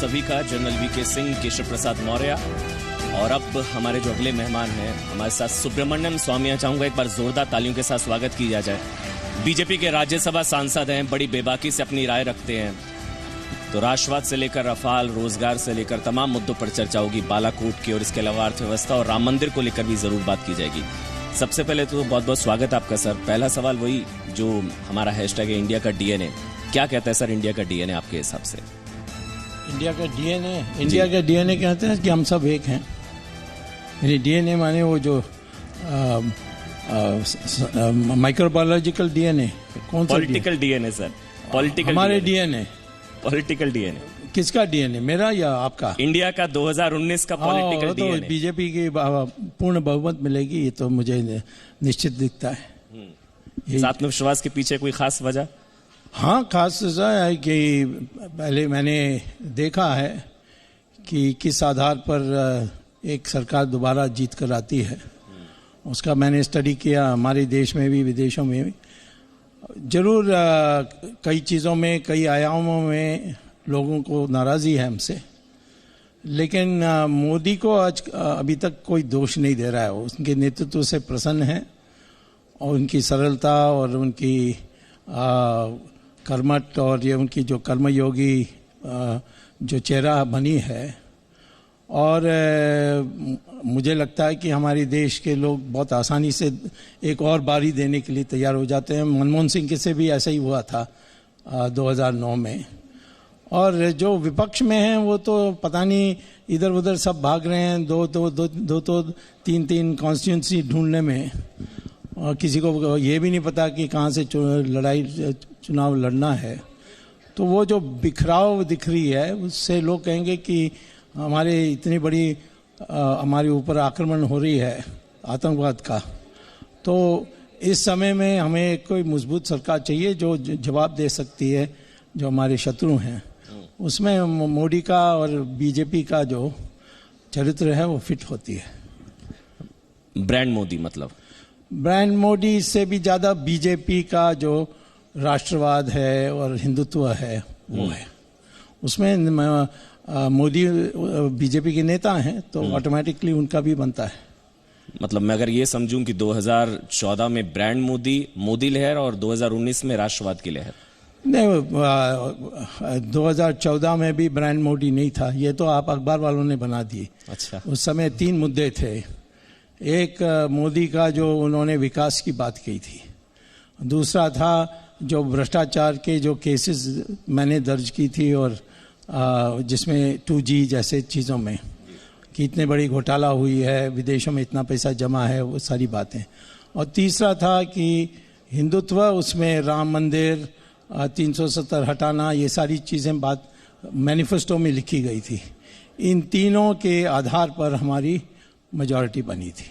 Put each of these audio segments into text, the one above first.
सभी का। General VK Singh, Keshav Prasad Maurya और अब हमारे जो अगले मेहमान हैं हमारे साथ सुब्रमण्यम स्वामी। चाहूंगा एक बार जोरदार तालियों के साथ स्वागत किया जाए। बीजेपी के राज्यसभा सांसद हैं, बड़ी बेबाकी से अपनी राय रखते हैं। तो राष्ट्रवाद से लेकर रफाल, रोजगार से लेकर तमाम मुद्दों पर चर्चा होगी, बालाकोट की, और इसके अलावा अर्थव्यवस्था और राम मंदिर को लेकर भी जरूर बात की जाएगी। सबसे पहले तो बहुत बहुत स्वागत आपका सर। पहला सवाल वही जो हमारा हैशटैग है इंडिया का डीएनए, क्या कहता है सर इंडिया का डीएनए आपके हिसाब से? इंडिया का डीएनए कहते हैं कि हम सब एक हैं। यानी डीएनए माने वो जो माइक्रोबायोलॉजिकल डीएनए, कौन सा? पॉलिटिकल डीएनए सर, पॉलिटिकल हमारे डीएनए। पॉलिटिकल डीएनए किसका डीएनए, मेरा या आपका? इंडिया का 2019 का पॉलिटिकल डीएनए। तो बीजेपी की पूर्ण बहुमत मिलेगी, ये तो मुझे निश्चित दिखता है। आत्मविश्वास के पीछे कोई खास वजह? हाँ, खास वजह है कि पहले मैंने देखा है कि किस आधार पर एक सरकार दोबारा जीत कर आती है। उसका मैंने स्टडी किया, हमारे देश में भी विदेशों में भी। जरूर कई चीज़ों में, कई आयामों में लोगों को नाराज़ी है हमसे, लेकिन मोदी को आज अभी तक कोई दोष नहीं दे रहा है। उनके नेतृत्व से प्रसन्न है और उनकी सरलता और उनकी कर्मठ और ये उनकी जो कर्मयोगी जो चेहरा बनी है। और मुझे लगता है कि हमारे देश के लोग बहुत आसानी से एक और बारी देने के लिए तैयार हो जाते हैं। मनमोहन सिंह के से भी ऐसा ही हुआ था 2009 में। और जो विपक्ष में हैं वो तो पता नहीं इधर उधर सब भाग रहे हैं, दो तीन कॉन्स्टिट्यूंसी ढूंढने में, और किसी को ये भी नहीं पता कि कहाँ से चुनाव लड़ना है। तो वो जो बिखराव दिख रही है उससे लोग कहेंगे कि हमारे इतनी बड़ी हमारे ऊपर आक्रमण हो रही है आतंकवाद का। तो इस समय में हमें कोई मजबूत सरकार चाहिए जो जवाब दे सकती है जो हमारे शत्रु हैं। उसमें मोदी का और बीजेपी का जो चरित्र है वो फिट होती है। ब्रांड मोदी मतलब? ब्रांड मोदी से भी ज़्यादा बीजेपी का जो राष्ट्रवाद है और हिंदुत्व है वो है। उसमें मोदी बीजेपी के नेता हैं तो ऑटोमेटिकली उनका भी बनता है। मतलब मैं अगर ये समझूं कि 2014 में ब्रांड मोदी, मोदी लहर, और 2019 में राष्ट्रवाद की लहर? नहीं, 2014 में भी ब्रांड मोदी नहीं था, ये तो आप अखबार वालों ने बना दिए। अच्छा। उस समय 3 मुद्दे थे। एक मोदी का जो उन्होंने विकास की बात की थी, दूसरा था जो भ्रष्टाचार के जो केसेस मैंने दर्ज की थी और जिसमें 2G जैसे चीज़ों में कि इतने बड़ी घोटाला हुई है, विदेशों में इतना पैसा जमा है, वो सारी बातें। और तीसरा था कि हिंदुत्व, उसमें राम मंदिर, 370 हटाना, ये सारी चीज़ें बात मैनिफेस्टो में लिखी गई थी। इन तीनों के आधार पर हमारी मेजॉरिटी बनी थी।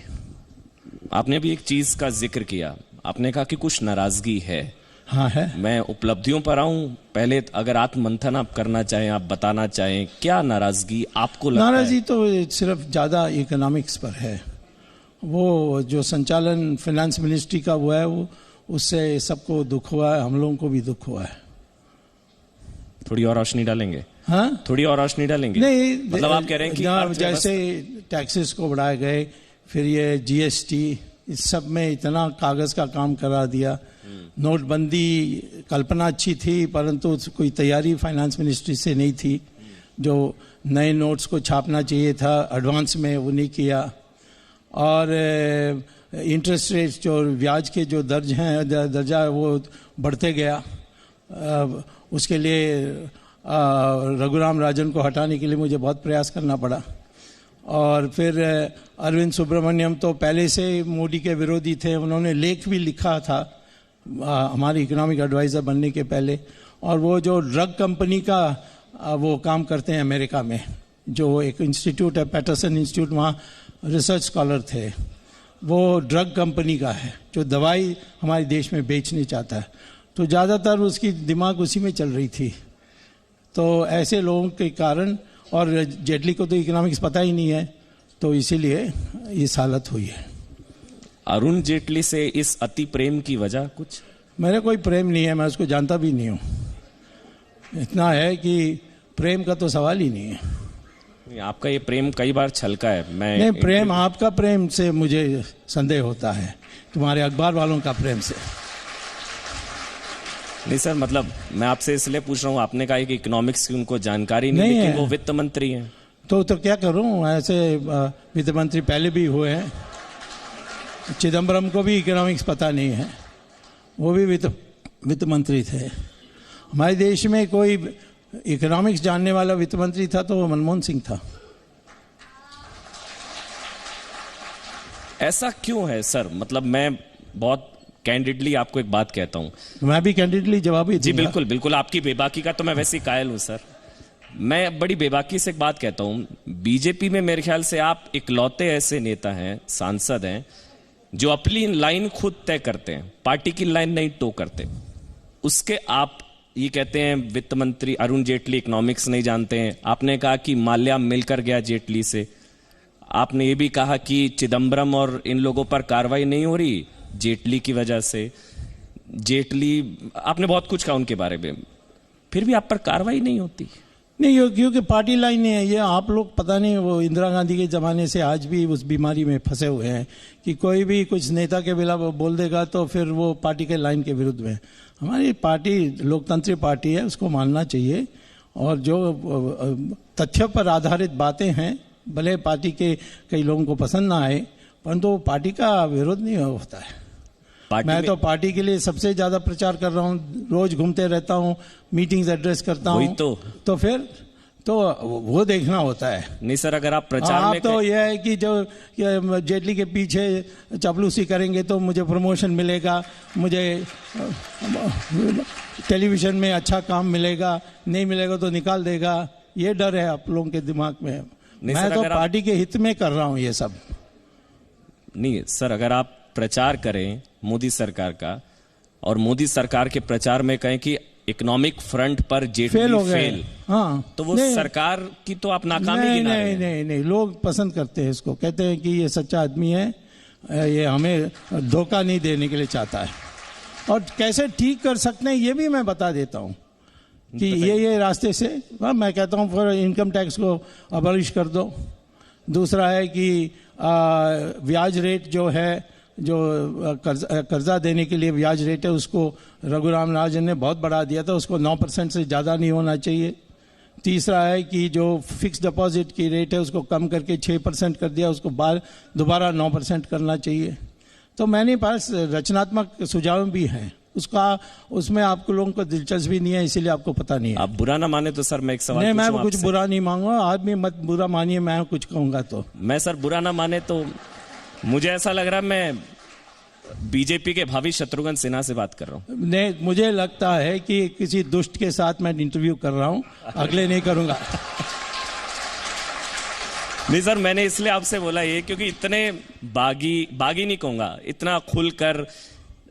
आपने भी एक चीज़ का जिक्र किया, आपने कहा कि कुछ नाराज़गी है। हाँ है। मैं उपलब्धियों पर आऊं, पहले अगर आत्ममंथन आप करना चाहें, आप बताना चाहें क्या नाराजगी आपको लगता है? नाराजगी तो सिर्फ ज़्यादा इकोनॉमिक्स पर है। वो जो संचालन फाइनेंस मिनिस्ट्री का हुआ है वो, उससे सबको दुख हुआ है, हम लोगों को भी दुख हुआ है। थोड़ी और रोशनी डालेंगे? हाँ, थोड़ी और रोशनी डालेंगे? नहीं, मतलब आप कह रहे हैं कि जैसे टैक्सेस को बढ़ाए गए, फिर ये GST, इस सब में इतना कागज का काम करा दिया। नोटबंदी कल्पना अच्छी थी परंतु कोई तैयारी फाइनेंस मिनिस्ट्री से नहीं थी। जो नए नोट्स को छापना चाहिए था एडवांस में, वो नहीं किया। और इंटरेस्ट रेट्स जो ब्याज के जो दर्जा है वो बढ़ते गया। उसके लिए रघुराम राजन को हटाने के लिए मुझे बहुत प्रयास करना पड़ा। और फिर अरविंद सुब्रमण्यम तो पहले से मोदी के विरोधी थे, उन्होंने लेख भी लिखा था हमारे इकोनॉमिक एडवाइज़र बनने के पहले। और वो जो ड्रग कंपनी का वो काम करते हैं अमेरिका में, जो एक इंस्टीट्यूट है पैटरसन इंस्टीट्यूट, वहाँ रिसर्च स्कॉलर थे। वो ड्रग कंपनी का है जो दवाई हमारे देश में बेचने चाहता है। तो ज़्यादातर उसकी दिमाग उसी में चल रही थी। तो ऐसे लोगों के कारण, और जेटली को तो इकोनॉमिक्स पता ही नहीं है, तो इसीलिए इस हालत हुई है। अरुण जेटली से इस अति प्रेम की वजह कुछ? मेरा कोई प्रेम नहीं है, मैं उसको जानता भी नहीं हूँ। इतना है कि प्रेम का तो सवाल ही नहीं है। नहीं, आपका ये प्रेम कई बार छलका है। मैं नहीं, प्रेम आपका प्रेम से मुझे संदेह होता है, तुम्हारे अखबार वालों का प्रेम से नहीं सर, मतलब मैं आपसे इसलिए पूछ रहा हूँ, आपने कहा कि इकोनॉमिक्स की उनको जानकारी नहीं, लेकिन वो वित्त मंत्री हैं। तो क्या करूं, ऐसे वित्त मंत्री पहले भी हुए हैं। चिदम्बरम को भी इकोनॉमिक्स पता नहीं है, वो भी वित्त मंत्री थे। हमारे देश में कोई इकोनॉमिक्स जानने वाला वित्त मंत्री था तो वो मनमोहन सिंह था। ऐसा क्यों है सर? मतलब मैं बहुत कैंडिडली आपको एक बात कहता हूं। मैं भी कैंडिडली जवाब ही जी बिल्कुल बिल्कुल, आपकी बेबाकी का तो मैं वैसे ही कायल हूं सर। मैं बड़ी बेबाकी से एक बात कहता हूं, बीजेपी में मेरे ख्याल से आप इकलौते ऐसे नेता हैं, सांसद हैं, जो अपनी लाइन खुद तय करते हैं, पार्टी की लाइन नहीं टो करते। उसके आप ये कहते हैं वित्त मंत्री अरुण जेटली इकोनॉमिक्स नहीं जानते हैं। आपने कहा कि माल्या मिलकर गया जेटली से। आपने ये भी कहा कि चिदम्बरम और इन लोगों पर कार्रवाई नहीं हो रही जेटली की वजह से। जेटली, आपने बहुत कुछ कहा उनके बारे में, फिर भी आप पर कार्रवाई नहीं होती। नहीं, क्योंकि पार्टी लाइन नहीं है। ये आप लोग पता नहीं, वो इंदिरा गांधी के ज़माने से आज भी उस बीमारी में फंसे हुए हैं कि कोई भी कुछ नेता के बिना बोल देगा तो फिर वो पार्टी के लाइन के विरुद्ध में। हमारी पार्टी लोकतांत्रिक पार्टी है, उसको मानना चाहिए। और जो तथ्यों पर आधारित बातें हैं, भले पार्टी के कई लोगों को पसंद ना आए, परंतु वो पार्टी का विरोध नहीं होता है। मैं तो पार्टी के लिए सबसे ज्यादा प्रचार कर रहा हूँ, रोज घूमते रहता हूँ, मीटिंग्स एड्रेस करता हूँ। तो फिर तो वो देखना होता है। नहीं सर, अगर आप प्रचार में तो यह है कि जो जेटली के पीछे चापलूसी करेंगे तो मुझे प्रमोशन मिलेगा, मुझे टेलीविजन में अच्छा काम मिलेगा, नहीं मिलेगा तो निकाल देगा, ये डर है आप लोगों के दिमाग में। मैं तो पार्टी के हित में कर रहा हूँ ये सब। नहीं सर, अगर आप प्रचार करें मोदी सरकार का और मोदी सरकार के प्रचार में कहें कि इकोनॉमिक फ्रंट पर जेटली फेल, हाँ, तो वो सरकार की तो आप नाकामी गिना रहे हैं। नहीं, लोग पसंद करते हैं इसको, कहते हैं कि ये सच्चा आदमी है, ये हमें धोखा नहीं देने के लिए चाहता है। और कैसे ठीक कर सकते हैं ये भी मैं बता देता हूँ कि ये रास्ते से। मैं कहता हूँ फिर इनकम टैक्स को अबॉलिश कर दो। दूसरा है कि ब्याज रेट जो है, जो कर्जा देने के लिए ब्याज रेट है, उसको रघुराम राजन ने बहुत बढ़ा दिया था, उसको 9% से ज़्यादा नहीं होना चाहिए। तीसरा है कि जो फिक्स डिपॉजिट की रेट है उसको कम करके 6% कर दिया, उसको दोबारा 9% करना चाहिए। तो मैंने पास रचनात्मक सुझाव भी हैं, उसमें आपको लोगों को दिलचस्पी नहीं है, इसीलिए आपको पता नहीं है। आप बुरा ना माने तो सर मैं एक सवाल नहीं, मैं कुछ बुरा नहीं मांगूंगा, आप भी मत बुरा मानिए, मैं कुछ कहूंगा तो। मैं सर बुरा ना माने तो मुझे ऐसा लग रहा है मैं बीजेपी के भावी शत्रुघ्न सिन्हा से बात कर रहा हूं। नहीं, मुझे लगता है कि किसी दुष्ट के साथ मैं इंटरव्यू कर रहा हूं, अगले नहीं करूंगा। नहीं सर, मैंने इसलिए आपसे बोला ये क्योंकि इतने बागी नहीं कहूंगा, इतना खुलकर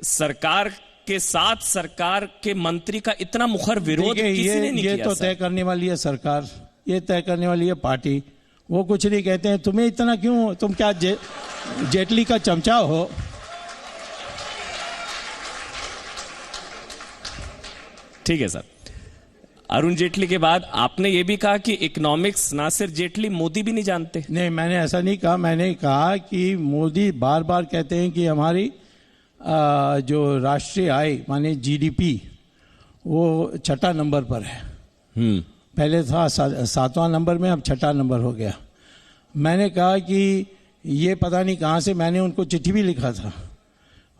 सरकार के साथ सरकार के मंत्री का इतना मुखर विरोध किसी ने नहीं किया। ये तो तय करने वाली है सरकार, ये तय करने वाली है पार्टी। वो कुछ नहीं कहते हैं। तुम्हें इतना क्यों, तुम क्या जेटली का चमचा हो? ठीक है सर। अरुण जेटली के बाद आपने ये भी कहा कि इकोनॉमिक्स ना सिर्फ जेटली, मोदी भी नहीं जानते। नहीं, मैंने ऐसा नहीं कहा। मैंने कहा कि मोदी बार बार कहते हैं कि हमारी जो राष्ट्रीय आय माने जीडीपी वो 6ठा नंबर पर है। पहले था 7वां नंबर में, अब 6ठा नंबर हो गया। मैंने कहा कि ये पता नहीं कहाँ से, मैंने उनको चिट्ठी भी लिखा था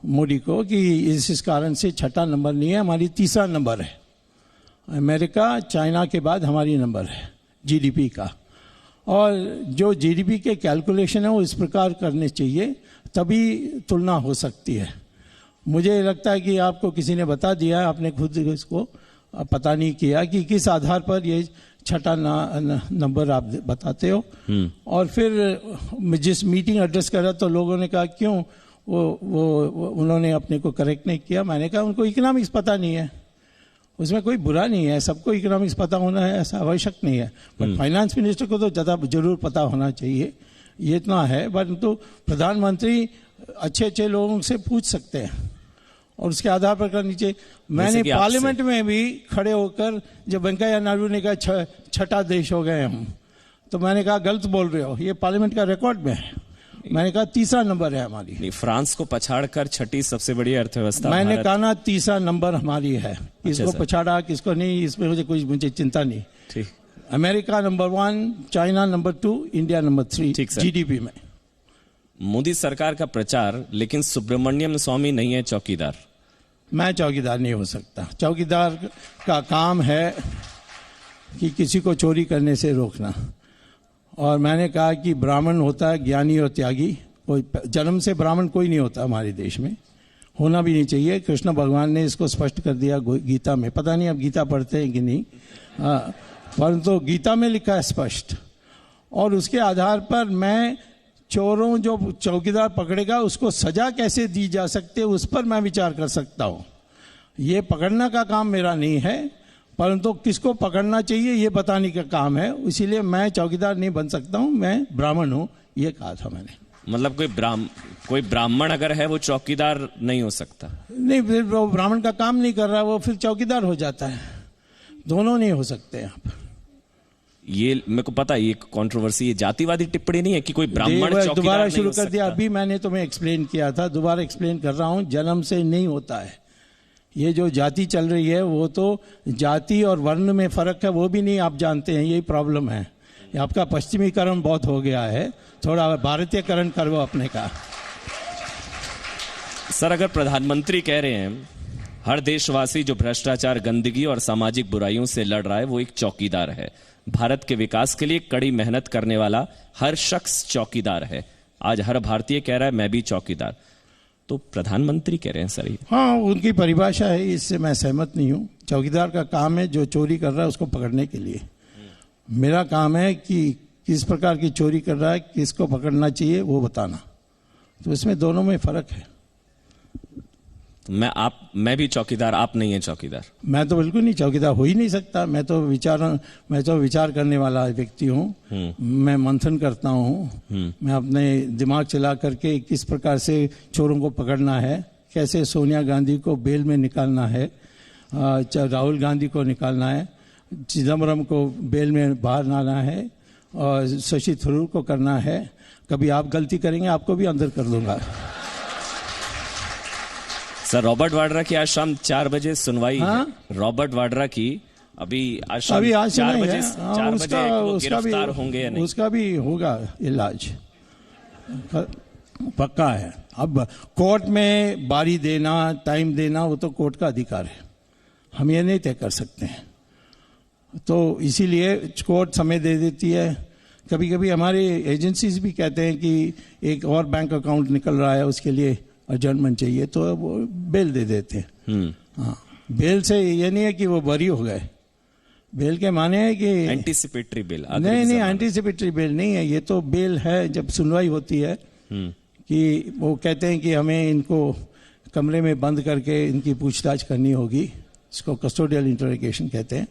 मोदी को कि इस कारण से 6ठा नंबर नहीं है, हमारी 3रा नंबर है। अमेरिका चाइना के बाद हमारी नंबर है जीडीपी का। और जो जीडीपी के कैलकुलेशन है वो इस प्रकार करने चाहिए, तभी तुलना हो सकती है। मुझे लगता है कि आपको किसी ने बता दिया है, आपने खुद इसको पता नहीं किया कि किस आधार पर ये 6ठा नंबर आप बताते हो। और फिर जिस मीटिंग एड्रेस करा तो लोगों ने कहा क्यों वो उन्होंने अपने को करेक्ट नहीं किया। मैंने कहा उनको इकोनॉमिक्स पता नहीं है, उसमें कोई बुरा नहीं है, सबको इकोनॉमिक्स पता होना है ऐसा आवश्यक नहीं है। बट फाइनेंस मिनिस्टर को तो ज़्यादा जरूर पता होना चाहिए, ये इतना है। परंतु प्रधानमंत्री अच्छे लोगों से पूछ सकते हैं और उसके आधार पर करनी चाहिए। मैंने पार्लियामेंट में भी खड़े होकर जब वेंकैया नायडू ने कहा छठा देश हो गए हम, तो मैंने कहा गलत बोल रहे हो, ये पार्लियामेंट का रिकॉर्ड में है। मैंने कहा तीसरा नंबर है हमारी। फ्रांस को पछाड़कर छठी सबसे बड़ी अर्थव्यवस्था मैंने कहा ना तीसरा नंबर हमारी है। किसको पछाड़ा किसको नहीं, इसमें मुझे चिंता नहीं। ठीक। America number 1, China number 2, India number 3 GDP में। मोदी सरकार का प्रचार, लेकिन सुब्रमण्यम स्वामी नहीं है चौकीदार। मैं चौकीदार नहीं हो सकता। चौकीदार का काम है कि किसी को चोरी करने से रोकना। और मैंने कहा कि ब्राह्मण होता है ज्ञानी और त्यागी, कोई जन्म से ब्राह्मण कोई नहीं होता हमारे देश में, होना भी नहीं चाहिए। कृष्ण भगवान ने इसको स्पष्ट कर दिया गीता में। पता नहीं अब गीता पढ़ते हैं कि नहीं, परंतु गीता में लिखा है स्पष्ट। और उसके आधार पर मैं चोरों जो चौकीदार पकड़ेगा उसको सजा कैसे दी जा सकती है उस पर मैं विचार कर सकता हूँ। ये पकड़ना का काम मेरा नहीं है, परंतु किसको पकड़ना चाहिए ये बताने का काम है। इसीलिए मैं चौकीदार नहीं बन सकता हूँ, मैं ब्राह्मण हूँ, ये कहा था मैंने। मतलब कोई ब्राह्मण अगर है वो चौकीदार नहीं हो सकता? नहीं, फिर वो ब्राह्मण का काम नहीं कर रहा, वो फिर चौकीदार हो जाता है। दोनों नहीं हो सकते आप। ये मेरे को पता है, ये कंट्रोवर्सी, ये जातिवादी टिप्पणी नहीं है कि कोई ब्राह्मण चौकीदार दोबारा शुरू कर दिया। अभी मैंने तुम्हें एक्सप्लेन किया था, दोबारा एक्सप्लेन कर रहा हूँ। जन्म से नहीं होता है। ये जो जाति चल रही है वो तो जाति और वर्ण में फर्क है, वो भी नहीं आप जानते हैं। यही प्रॉब्लम है। आपका पश्चिमीकरण बहुत हो गया है, थोड़ा भारतीयकरण करो अपने का। सर, अगर प्रधानमंत्री कह रहे हैं हर देशवासी जो भ्रष्टाचार, गंदगी और सामाजिक बुराइयों से लड़ रहा है वो एक चौकीदार है, भारत के विकास के लिए कड़ी मेहनत करने वाला हर शख्स चौकीदार है, आज हर भारतीय कह रहा है मैं भी चौकीदार, तो प्रधानमंत्री कह रहे हैं सर ये? हाँ, उनकी परिभाषा है, इससे मैं सहमत नहीं हूँ। चौकीदार का काम है जो चोरी कर रहा है उसको पकड़ने के लिए। मेरा काम है कि किस प्रकार की चोरी कर रहा है, किसको पकड़ना चाहिए वो बताना। तो इसमें दोनों में फर्क है। तो मैं भी चौकीदार, आप नहीं है चौकीदार? मैं तो बिल्कुल नहीं चौकीदार, हो ही नहीं सकता। मैं तो विचार करने वाला व्यक्ति हूँ। मैं मंथन करता हूँ। मैं अपने दिमाग चला करके किस प्रकार से चोरों को पकड़ना है, कैसे सोनिया गांधी को बेल में निकालना है, राहुल गांधी को निकालना है, चिदम्बरम को बेल में बाहर लाना है, और शशि थरूर को करना है। कभी आप गलती करेंगे आपको भी अंदर कर दूंगा। सर, रॉबर्ट वाड्रा की आज शाम 4 बजे सुनवाई है। रॉबर्ट वाड्रा की अभी आज शाम 4 बजे गिरफ्तार होंगे या नहीं? उसका भी होगा इलाज, पक्का है। अब कोर्ट में बारी देना, टाइम देना, वो तो कोर्ट का अधिकार है, हम ये नहीं तय कर सकते हैं। तो इसीलिए कोर्ट समय दे देती है। कभी कभी हमारे एजेंसीज भी कहते हैं कि एक और बैंक अकाउंट निकल रहा है, उसके लिए एडजमेंट चाहिए, तो वो बेल दे देते हैं। हाँ, बेल से ये नहीं है कि वो बरी हो गए। बेल के माने है कि एंटीसिपेटरी बेल। नहीं, एंटीसिपेटरी बेल नहीं है। ये तो बेल है जब सुनवाई होती है कि वो कहते हैं कि हमें इनको कमरे में बंद करके इनकी पूछताछ करनी होगी, इसको कस्टोडियल इंटरोगेशन कहते हैं।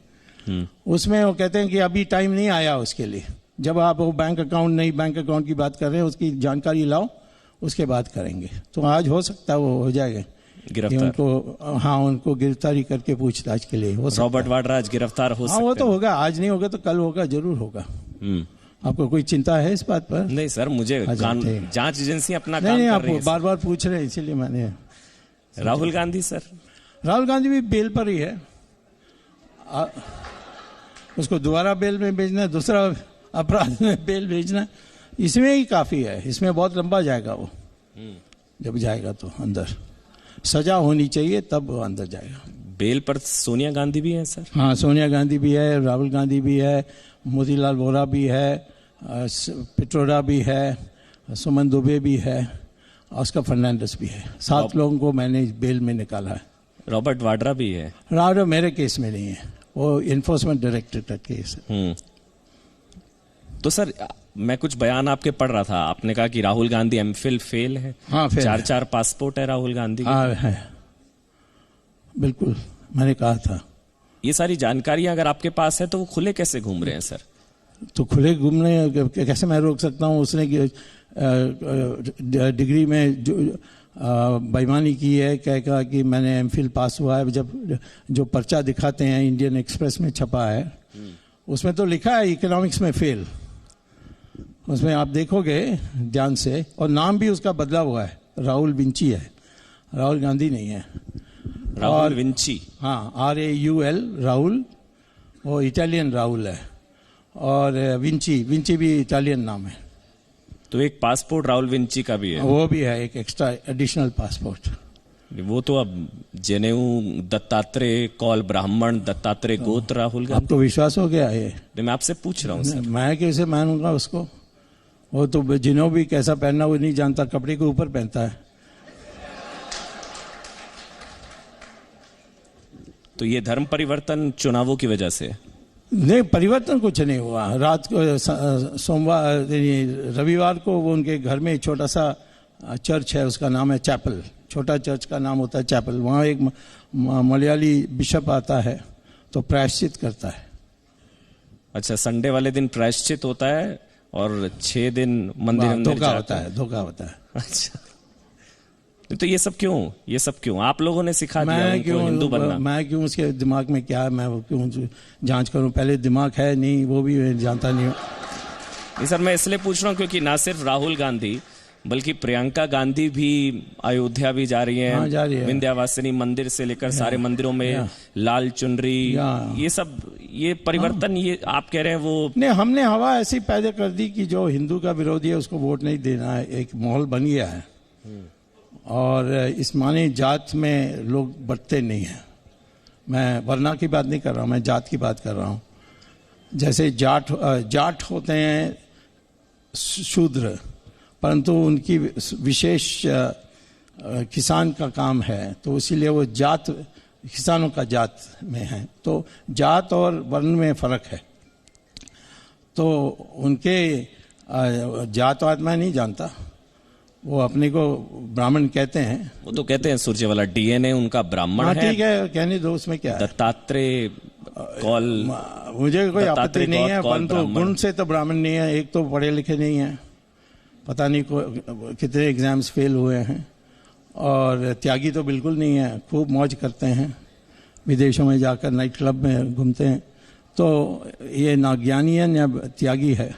उसमें वो कहते हैं कि अभी टाइम नहीं आया उसके लिए। जब आप वो बैंक अकाउंट की बात कर रहे हैं, उसकी जानकारी लाओ, उसके बाद करेंगे। तो आज हो सकता है वो हो जाएगा गिरफ्तार। उनको गिरफ्तारी करके पूछताछ के लिए। रॉबर्ट वाड्रा आज गिरफ्तार हो सकते हैं? वो तो होगा, आज नहीं होगा तो कल होगा, जरूर होगा। आपको कोई चिंता है इस बात पर? नहीं सर, मुझे जांच एजेंसी अपना काम नहीं, कर आप रही है। बार बार पूछ रहे हैं इसीलिए मैंने। राहुल गांधी सर? राहुल गांधी भी बेल पर ही है। उसको दोबारा बेल में भेजना, दूसरा अपराध में बेल भेजना, इसमें ही काफी है। इसमें बहुत लंबा जाएगा वो। जब जाएगा तो अंदर सजा होनी चाहिए, तब वो अंदर जाएगा। बेल पर सोनिया गांधी भी है सर? हाँ, सोनिया गांधी भी है, राहुल गांधी भी है, मोतीलाल वोरा भी है, पिट्रोडा भी है, सुमन दुबे भी है, ऑस्कर फर्नांडिस भी है। 7 लोगों को मैंने बेल में निकाला है। रॉबर्ट वाड्रा भी है? वाड्रा मेरे केस में नहीं है, वो इन्फोर्समेंट डायरेक्टरेट का केस है। तो सर, मैं कुछ बयान आपके पढ़ रहा था, आपने कहा कि राहुल गांधी एमफिल फेल है। हाँ, फेल 4 पासपोर्ट है राहुल गांधी के। हाँ है, बिल्कुल मैंने कहा था। ये सारी जानकारियां अगर आपके पास है तो वो खुले कैसे घूम रहे हैं सर? तो खुले घूमने कैसे मैं रोक सकता हूँ? उसने डिग्री में बेईमानी की है, कहा कि मैंने एमफिल पास हुआ है। जब जो पर्चा दिखाते हैं इंडियन एक्सप्रेस में छपा है, उसमें तो लिखा है इकोनॉमिक्स में फेल। उसमें आप देखोगे ध्यान से, और नाम भी उसका बदला हुआ है, राहुल विंची है, राहुल गांधी नहीं है। राहुल विंची, हाँ, RAUL राहुल, वो इटालियन राहुल है, और विंची भी इटालियन नाम है। तो एक पासपोर्ट राहुल विंची का भी है, वो भी है एक एक्स्ट्रा एडिशनल पासपोर्ट। वो तो अब जनेऊ दत्तात्रेय कौल ब्राह्मण दत्तात्रेय गोत्र राहुल गांधी। आपको विश्वास हो गया ये? मैं आपसे पूछ रहा हूँ सर। मैं कैसे मानूंगा उसको? वो तो जिन्हों भी कैसा पहनना वो नहीं जानता, कपड़े के ऊपर पहनता है। तो ये धर्म परिवर्तन चुनावों की वजह से? नहीं, परिवर्तन कुछ नहीं हुआ। रात को रविवार को वो उनके घर में छोटा सा चर्च है, उसका नाम है चैपल। छोटा चर्च का नाम होता है चैपल। वहाँ एक मलयाली बिशप आता है तो प्रायश्चित करता है। अच्छा, संडे वाले दिन प्रायश्चित होता है और 6 दिन मंदिर धोखा होता है। अच्छा, तो ये सब क्यों आप लोगों ने सिखा दिया उनको हिंदू बनना? मैं क्यों, उसके दिमाग में क्या है, मैं वो क्यों जांच करूं? पहले दिमाग है नहीं, वो भी जानता नहीं हूं। नहीं सर, मैं इसलिए पूछ रहा हूं क्योंकि ना सिर्फ राहुल गांधी बल्कि प्रियंका गांधी भी अयोध्या भी जा रही हैं। हाँ, जा रही है। विंध्यावासिनी मंदिर से लेकर सारे मंदिरों में लाल चुनरी, ये परिवर्तन, ये आप कह रहे हैं वो? नहीं, हमने हवा ऐसी पैदा कर दी कि जो हिंदू का विरोधी है उसको वोट नहीं देना है, एक माहौल बन गया है। और इस माने जात में लोग बटते नहीं हैं। मैं वर्णा की बात नहीं कर रहा हूँ, मैं जात की बात कर रहा हूँ। जैसे जाट होते हैं शूद्र, परंतु उनकी विशेष किसान का काम है, तो इसीलिए वो जात किसानों का जात में है। तो जात और वर्ण में फर्क है। तो उनके जातवाद मैं नहीं जानता, वो अपने को ब्राह्मण कहते हैं। वो तो कहते हैं सूर्यवाला DNA उनका ब्राह्मण है। ठीक है, कहने दो, उसमें क्या है। दत्तात्रेय कौल, मुझे कोई आपत्ति नहीं है, परंतु गुण से तो ब्राह्मण नहीं है। एक तो पढ़े लिखे नहीं है, पता नहीं कितने एग्जाम्स फेल हुए हैं, और त्यागी तो बिल्कुल नहीं है, खूब मौज करते हैं, विदेशों में जाकर नाइट क्लब में घूमते हैं। तो ये ना ज्ञानी है ना त्यागी है,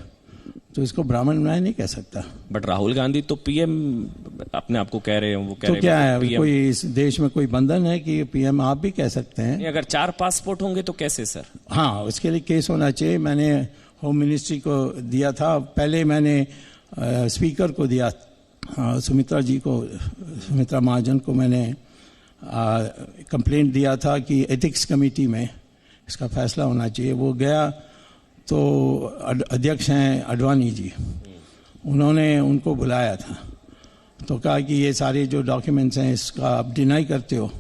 तो इसको ब्राह्मण मैं नहीं कह सकता। बट राहुल गांधी तो PM अपने आप को कह रहे हैं, वो कह तो रहे क्या है, PM? कोई इस देश में कोई बंधन है कि PM आप भी कह सकते हैं? अगर 4 पासपोर्ट होंगे तो कैसे सर? हाँ, उसके लिए केस होना चाहिए। मैंने होम मिनिस्ट्री को दिया था, पहले मैंने स्पीकर को दिया, सुमित्रा महाजन को मैंने कंप्लेंट दिया था कि एथिक्स कमेटी में इसका फैसला होना चाहिए। वो गया तो अध्यक्ष हैं अडवाणी जी, उन्होंने उनको बुलाया था, तो कहा कि ये सारे जो डॉक्यूमेंट्स हैं इसका आप डिनाई करते हो।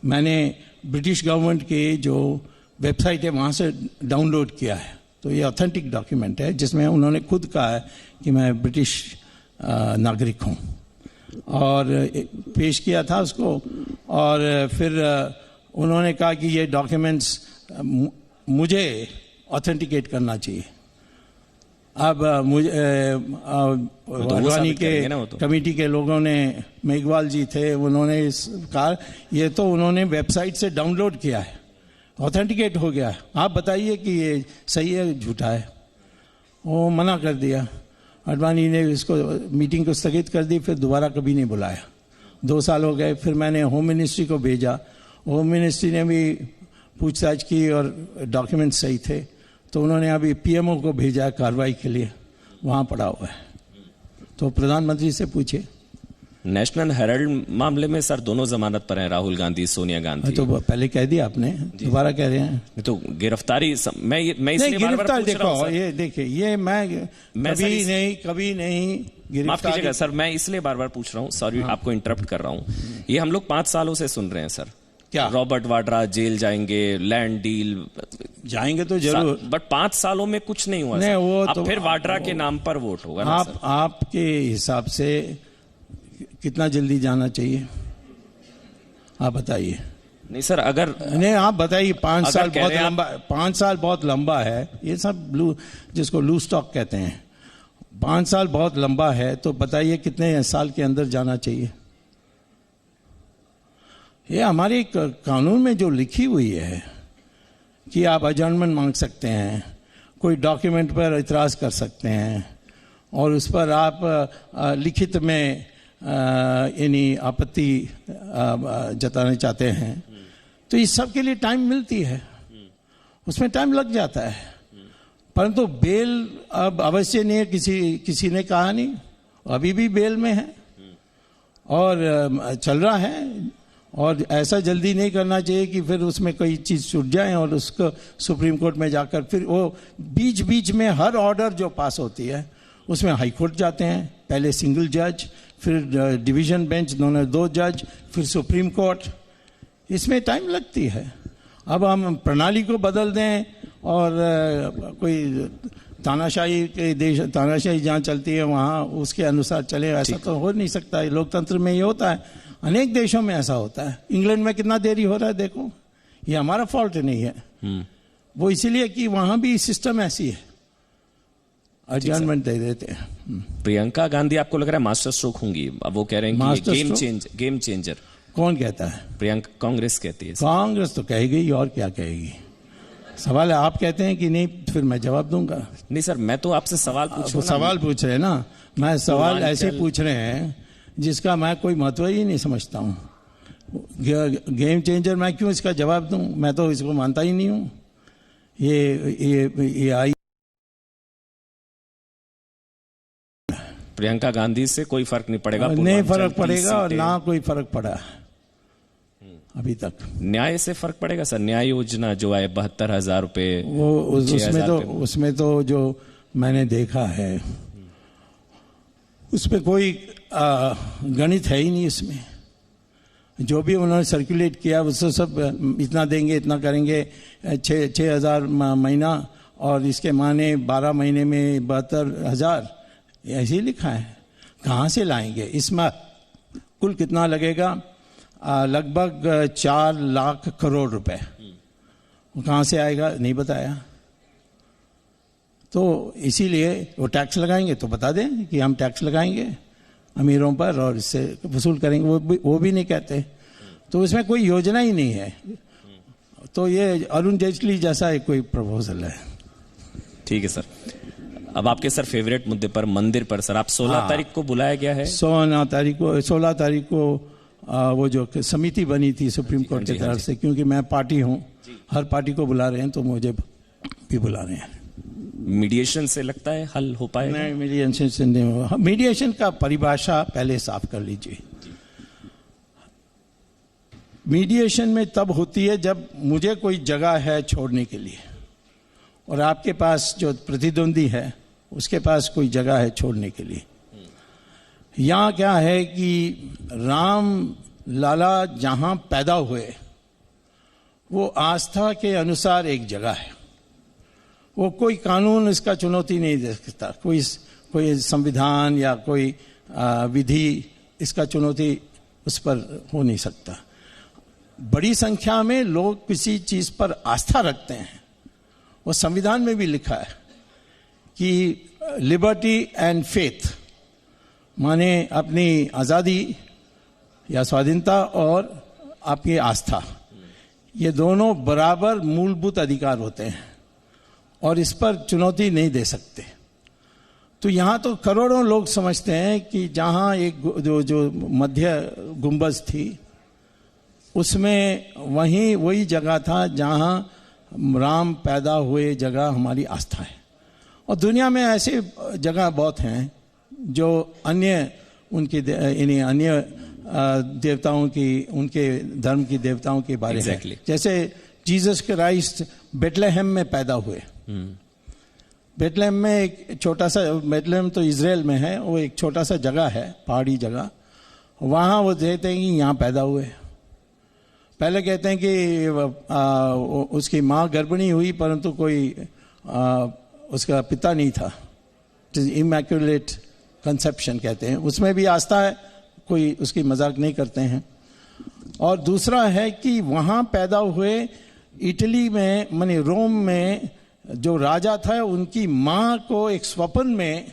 मैंने ब्रिटिश गवर्नमेंट के जो वेबसाइट है वहाँ से डाउनलोड किया है, तो ये ऑथेंटिक डॉक्यूमेंट है जिसमें उन्होंने खुद कहा है कि मैं ब्रिटिश नागरिक हूँ, और पेश किया था उसको। और फिर उन्होंने कहा कि ये डॉक्यूमेंट्स मुझे ऑथेंटिकेट करना चाहिए। अब मुझे अडवाणी के कमेटी के लोगों ने, मेघवाल जी थे, उन्होंने इस कहा ये तो उन्होंने वेबसाइट से डाउनलोड किया है, ऑथेंटिकेट हो गया है, आप बताइए कि ये सही है झूठा है। वो मना कर दिया। अडवाणी ने इसको मीटिंग को स्थगित कर दी, फिर दोबारा कभी नहीं बुलाया। 2 साल हो गए, फिर मैंने होम मिनिस्ट्री को भेजा, होम मिनिस्ट्री ने भी पूछताछ की और डॉक्यूमेंट सही थे, तो उन्होंने अभी PMO को भेजा कार्रवाई के लिए, वहाँ पड़ा हुआ है। तो प्रधानमंत्री से पूछे। नेशनल हेराल्ड मामले में सर दोनों जमानत पर हैं, राहुल गांधी, सोनिया गांधी। तो पहले कह दिया आपने, दोबारा कह रहे हैं। तो गिरफ्तारी मैं इसलिए बार-बार पूछ रहा हूं। ये देखिए, ये मैं कभी नहीं माफ कीजिएगा सर, मैं इसलिए बार-बार पूछ रहा हूं, सॉरी आपको इंटरप्ट कर रहा हूं। ये हम लोग 5 सालों से सुन रहे हैं सर, क्या रॉबर्ट वाड्रा जेल जाएंगे, लैंड डील जाएंगे तो जरूर, बट 5 सालों में कुछ नहीं हुआ। नहीं, वो अब तो फिर वाड्रा के नाम पर वोट होगा ना सर? आपके हिसाब से कितना जल्दी जाना चाहिए, आप बताइए। नहीं सर, अगर नहीं आप बताइए, 5 साल बहुत लंबा, 5 साल बहुत लंबा है। ये सब जिसको लूज स्टॉक कहते हैं, 5 साल बहुत लंबा है, तो बताइए कितने साल के अंदर जाना चाहिए? ये हमारे कानून में जो लिखी हुई है कि आप अजर्नमेंट मांग सकते हैं, कोई डॉक्यूमेंट पर इतराज़ कर सकते हैं और उस पर आप लिखित में यानी आपत्ति जताना चाहते हैं, तो इस सब के लिए टाइम मिलती है, उसमें टाइम लग जाता है। परंतु बेल अब अवश्य नहीं है, किसी ने कहा नहीं, अभी भी बेल में है और चल रहा है। और ऐसा जल्दी नहीं करना चाहिए कि फिर उसमें कोई चीज़ छूट जाए और उसको सुप्रीम कोर्ट में जाकर फिर वो बीच बीच में हर ऑर्डर जो पास होती है उसमें हाई कोर्ट जाते हैं, पहले सिंगल जज, फिर डिवीज़न बेंच, दोनों 2 जज, फिर सुप्रीम कोर्ट, इसमें टाइम लगती है। अब हम प्रणाली को बदल दें और कोई तानाशाही के देश, तानाशाही जहाँ चलती है वहाँ उसके अनुसार चले, ऐसा तो हो नहीं सकता है। लोकतंत्र में ये होता है, अनेक देशों में ऐसा होता है। इंग्लैंड में कितना देरी हो रहा है देखो, ये हमारा फॉल्ट नहीं है, वो इसीलिए कि वहाँ भी सिस्टम ऐसी है, अजर्नमेंट दे देते हैं। प्रियंका गांधी आपको लग रहा है मास्टर स्ट्रोक होंगी? अब वो कह रहे हैं कि गेम चेंजर। कौन कहता है? प्रियंका, कांग्रेस कहती है। कांग्रेस तो कहेगी और क्या कहेगी। सवाल है, आप कहते हैं कि नहीं, फिर मैं जवाब दूंगा। नहीं सर, मैं तो आपसे सवाल पूछ रहे हैं ना, मैं सवाल ऐसे पूछ रहे हैं जिसका मैं कोई महत्व ही नहीं समझता हूँ। गेम चेंजर मैं क्यों इसका जवाब दूं? मैं तो इसको मानता ही नहीं हूँ। ये आई प्रियंका गांधी से कोई फर्क नहीं पड़ेगा? नहीं फर्क पड़ेगा और ना कोई फर्क पड़ा अभी तक। न्याय से फर्क पड़ेगा सर? न्याय योजना जो है 72,000 रुपए, वो उसमें तो जो मैंने देखा है उसमें कोई गणित है ही नहीं। इसमें जो भी उन्होंने सर्कुलेट किया उससे सब इतना देंगे, इतना करेंगे, 6,000 महीना और इसके माने 12 महीने में 72,000, ऐसे ही लिखा है। कहाँ से लाएंगे? इसमें कुल कितना लगेगा? लगभग 4 लाख करोड़ रुपए। कहाँ से आएगा नहीं बताया। तो इसीलिए वो टैक्स लगाएंगे तो बता दें कि हम टैक्स लगाएंगे अमीरों पर और इससे वसूल करेंगे, वो भी नहीं कहते। तो इसमें कोई योजना ही नहीं है। तो ये अरुण जेटली जैसा एक कोई प्रपोजल है। ठीक है सर। अब आपके सर फेवरेट मुद्दे पर, मंदिर पर सर, आप 16 तारीख को बुलाया गया है। 16 तारीख को वो जो समिति बनी थी सुप्रीम कोर्ट की तरफ से, क्योंकि मैं पार्टी हूँ, हर पार्टी को बुला रहे हैं तो मुझे भी बुला रहे हैं। मीडिएशन से लगता है हल हो पाएगा? नहीं, मीडिएशन से नहीं होगा। मीडिएशन का परिभाषा पहले साफ कर लीजिए। मीडिएशन में तब होती है जब मुझे कोई जगह है छोड़ने के लिए और आपके पास जो प्रतिद्वंदी है उसके पास कोई जगह है छोड़ने के लिए। यहाँ क्या है कि राम लाला जहाँ पैदा हुए वो आस्था के अनुसार एक जगह है, वो कोई कानून इसका चुनौती नहीं दे सकता, कोई संविधान या कोई विधि इसका चुनौती उस पर हो नहीं सकता। बड़ी संख्या में लोग किसी चीज पर आस्था रखते हैं, वो संविधान में भी लिखा है कि लिबर्टी एंड फेथ, माने अपनी आज़ादी या स्वाधीनता और आपकी आस्था, ये दोनों बराबर मूलभूत अधिकार होते हैं और इस पर चुनौती नहीं दे सकते। तो यहाँ तो करोड़ों लोग समझते हैं कि जहाँ एक जो मध्य गुंबज थी उसमें वही जगह था जहाँ राम पैदा हुए जगह हमारी आस्था है। और दुनिया में ऐसे जगह बहुत हैं जो अन्य उनकी अन्य देवताओं की, उनके धर्म की देवताओं के बारे में, जैसे जीसस क्राइस्ट बेथलेहम में पैदा हुए। बेथलेहम में एक छोटा सा, बेथलेहम तो इजराइल में है, वो एक छोटा सा जगह है, पहाड़ी जगह, वहाँ वो कहते हैं कि यहाँ पैदा हुए। पहले कहते हैं कि उसकी माँ गर्भिणी हुई परंतु कोई उसका पिता नहीं था, इमैक्युलेट कंसेप्शन कहते हैं, उसमें भी आस्था है, कोई उसकी मजाक नहीं करते हैं। और दूसरा है कि वहाँ पैदा हुए इटली में, माने रोम में जो राजा था उनकी माँ को एक स्वप्न में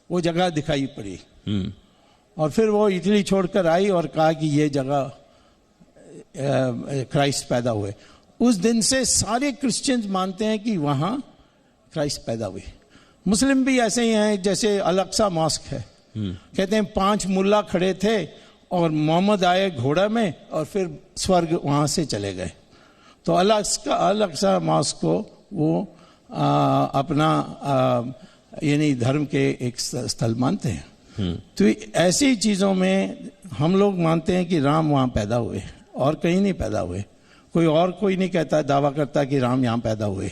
वो जगह दिखाई पड़ी और फिर वो इटली छोड़कर आई और कहा कि ये जगह क्राइस्ट पैदा हुए। उस दिन से सारे क्रिश्चियंस मानते हैं कि वहाँ क्राइस्ट पैदा हुए। मुस्लिम भी ऐसे ही हैं, जैसे अल-अक्सा मॉस्क है, कहते हैं 5 मुल्ला खड़े थे और मोहम्मद आए घोड़ा में और फिर स्वर्ग वहाँ से चले गए। तो अल-अक्सा मॉस्क को वो अपना यानी धर्म के एक स्थल मानते हैं। तो ऐसी चीज़ों में हम लोग मानते हैं कि राम वहाँ पैदा हुए और कहीं नहीं पैदा हुए। कोई नहीं कहता, दावा करता कि राम यहाँ पैदा हुए।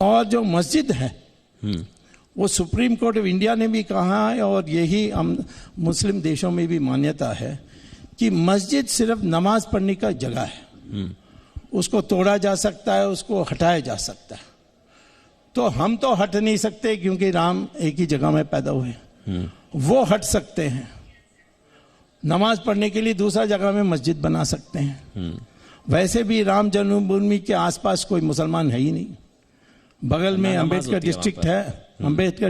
और जो मस्जिद है वो सुप्रीम कोर्ट ऑफ इंडिया ने भी कहा है और यही हम मुस्लिम देशों में भी मान्यता है कि मस्जिद सिर्फ नमाज पढ़ने का जगह है। उसको तोड़ा जा सकता है, उसको हटाया जा सकता है। तो हम तो हट नहीं सकते क्योंकि राम एक ही जगह में पैदा हुए। वो हट सकते हैं, नमाज पढ़ने के लिए दूसरा जगह में मस्जिद बना सकते हैं। वैसे भी राम जन्मभूमि के आसपास कोई मुसलमान है ही नहीं। बगल में अम्बेडकर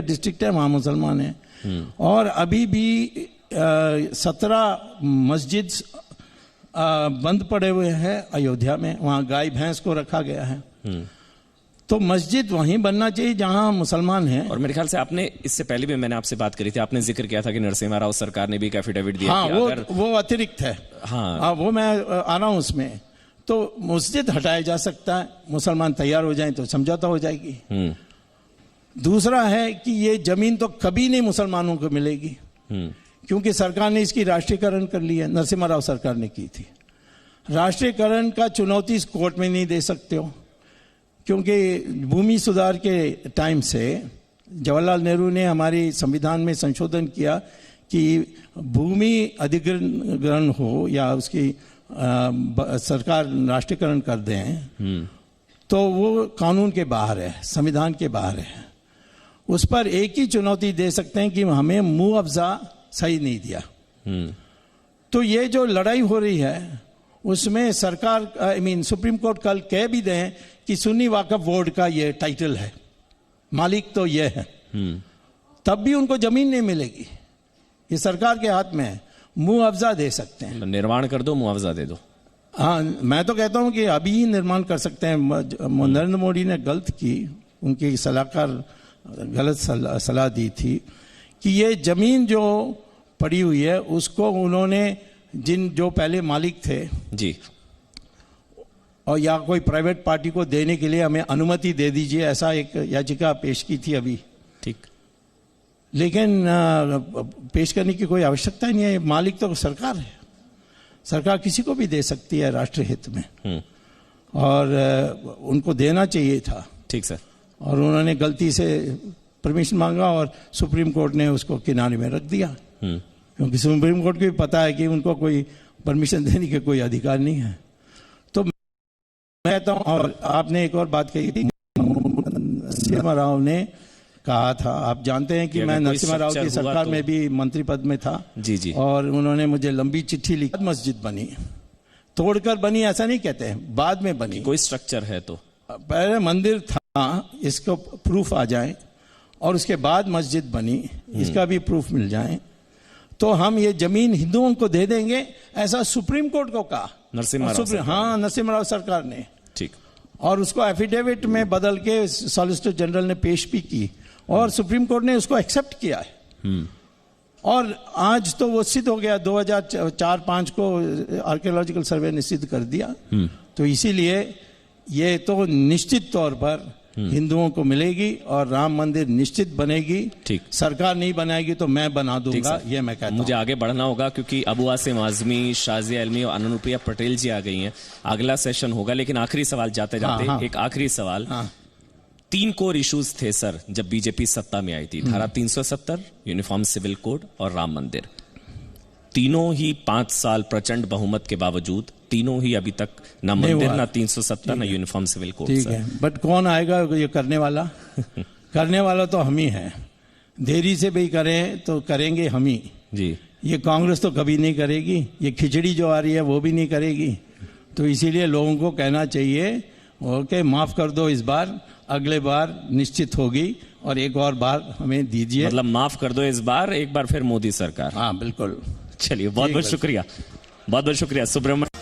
डिस्ट्रिक्ट है, वहाँ मुसलमान है। और अभी भी 17 मस्जिद बंद पड़े हुए हैं अयोध्या में, वहाँ गाय भैंस को रखा गया है। तो मस्जिद वहीं बनना चाहिए जहां मुसलमान हैं। और मेरे ख्याल से आपने इससे पहले भी मैंने आपसे बात करी थी, आपने जिक्र किया था कि नरसिम्हा राव सरकार ने भी एक एफिडेविट दिया। हाँ, वो अतिरिक्त है। हाँ, वो मैं आ रहा हूं उसमें। तो मस्जिद हटाया जा सकता है, मुसलमान तैयार हो जाएं तो समझौता हो जाएगी। दूसरा है कि ये जमीन तो कभी नहीं मुसलमानों को मिलेगी, क्योंकि सरकार ने इसकी राष्ट्रीयकरण कर ली है। नरसिम्हा राव सरकार ने की थी। राष्ट्रीयकरण का चुनौती इस कोर्ट में नहीं दे सकते हो, क्योंकि भूमि सुधार के टाइम से जवाहरलाल नेहरू ने हमारे संविधान में संशोधन किया कि भूमि अधिग्रहण हो या उसकी सरकार राष्ट्रीयकरण कर दें तो वो कानून के बाहर है, संविधान के बाहर है। उस पर एक ही चुनौती दे सकते हैं कि हमें मुआवजा सही नहीं दिया। तो ये जो लड़ाई हो रही है उसमें सरकार सुप्रीम कोर्ट कल कह भी दें कि सुन्नी वाकफ बोर्ड का ये टाइटल है, मालिक तो ये है, तब भी उनको जमीन नहीं मिलेगी। ये सरकार के हाथ में है, मुआवजा दे सकते हैं। निर्माण कर दो, मुआवजा दे दो। हाँ, मैं तो कहता हूं कि अभी ही निर्माण कर सकते हैं। नरेंद्र मोदी ने गलत की, उनके सलाहकार गलत सलाह दी थी कि ये जमीन जो पड़ी हुई है उसको उन्होंने जो पहले मालिक थे जी, और या कोई प्राइवेट पार्टी को देने के लिए हमें अनुमति दे दीजिए, ऐसा एक याचिका पेश की थी अभी। ठीक, लेकिन पेश करने की कोई आवश्यकता ही नहीं है। मालिक तो सरकार है, सरकार किसी को भी दे सकती है राष्ट्रीय हित में, और उनको देना चाहिए था। ठीक सर। और उन्होंने गलती से परमिशन मांगा और सुप्रीम कोर्ट ने उसको किनारे में रख दिया, क्योंकि सुप्रीम कोर्ट को भी पता है कि उनको कोई परमिशन देने के कोई अधिकार नहीं है। तो मैं कहता हूँ, और आपने एक और बात कही थी, नरसिम्हा राव ने कहा था, आप जानते हैं कि मैं नरसिम्हा राव की सरकार में भी मंत्री पद में था। जी जी। और उन्होंने मुझे लंबी चिट्ठी लिखी। मस्जिद बनी, तोड़कर बनी ऐसा नहीं कहते हैं, बाद में बनी। कोई स्ट्रक्चर है तो पहले मंदिर था, इसको प्रूफ आ जाए, और उसके बाद मस्जिद बनी, इसका भी प्रूफ मिल जाए, तो हम ये जमीन हिंदुओं को दे देंगे, ऐसा सुप्रीम कोर्ट को कहा नरसिम्हा राव सरकार ने। ठीक। और उसको एफिडेविट में बदल के सॉलिसिटर जनरल ने पेश भी की, और सुप्रीम कोर्ट ने उसको एक्सेप्ट किया है। और आज तो वो सिद्ध हो गया, 2004-05 को आर्कियोलॉजिकल सर्वे ने सिद्ध कर दिया। तो इसीलिए ये तो निश्चित तौर पर हिंदुओं को मिलेगी और राम मंदिर निश्चित बनेगी। ठीक। सरकार नहीं बनाएगी तो मैं बना दूंगा, ये मैं कहता हूं। मुझे आगे बढ़ना होगा क्योंकि अबू आसिम आजमी, शाजिया इल्मी और अनुप्रिया पटेल जी आ गई हैं। अगला सेशन होगा, लेकिन आखिरी सवाल जाते जाते एक आखिरी सवाल। 3 कोर इश्यूज थे सर जब बीजेपी सत्ता में आई थी, धारा 370, यूनिफॉर्म सिविल कोड और राम मंदिर। तीनों ही 5 साल प्रचंड बहुमत के बावजूद तीनों ही अभी तक ना मंदिर, ना 370, ना यूनिफॉर्म सिविल कोड। ठीक है, बट कौन आएगा ये करने वाला? करने वाला तो हम ही हैं। देरी से भी करें तो करेंगे हम ही जी। ये कांग्रेस तो कभी नहीं करेगी, ये खिचड़ी जो आ रही है वो भी नहीं करेगी। तो इसीलिए लोगों को कहना चाहिए ओके, माफ कर दो इस बार, अगले बार निश्चित होगी, और एक और बार हमें दीजिए। मतलब माफ कर दो इस बार, एक बार फिर मोदी सरकार। हाँ बिल्कुल। चलिए, बहुत बहुत शुक्रिया, बहुत बहुत शुक्रिया सुब्रमण्यम।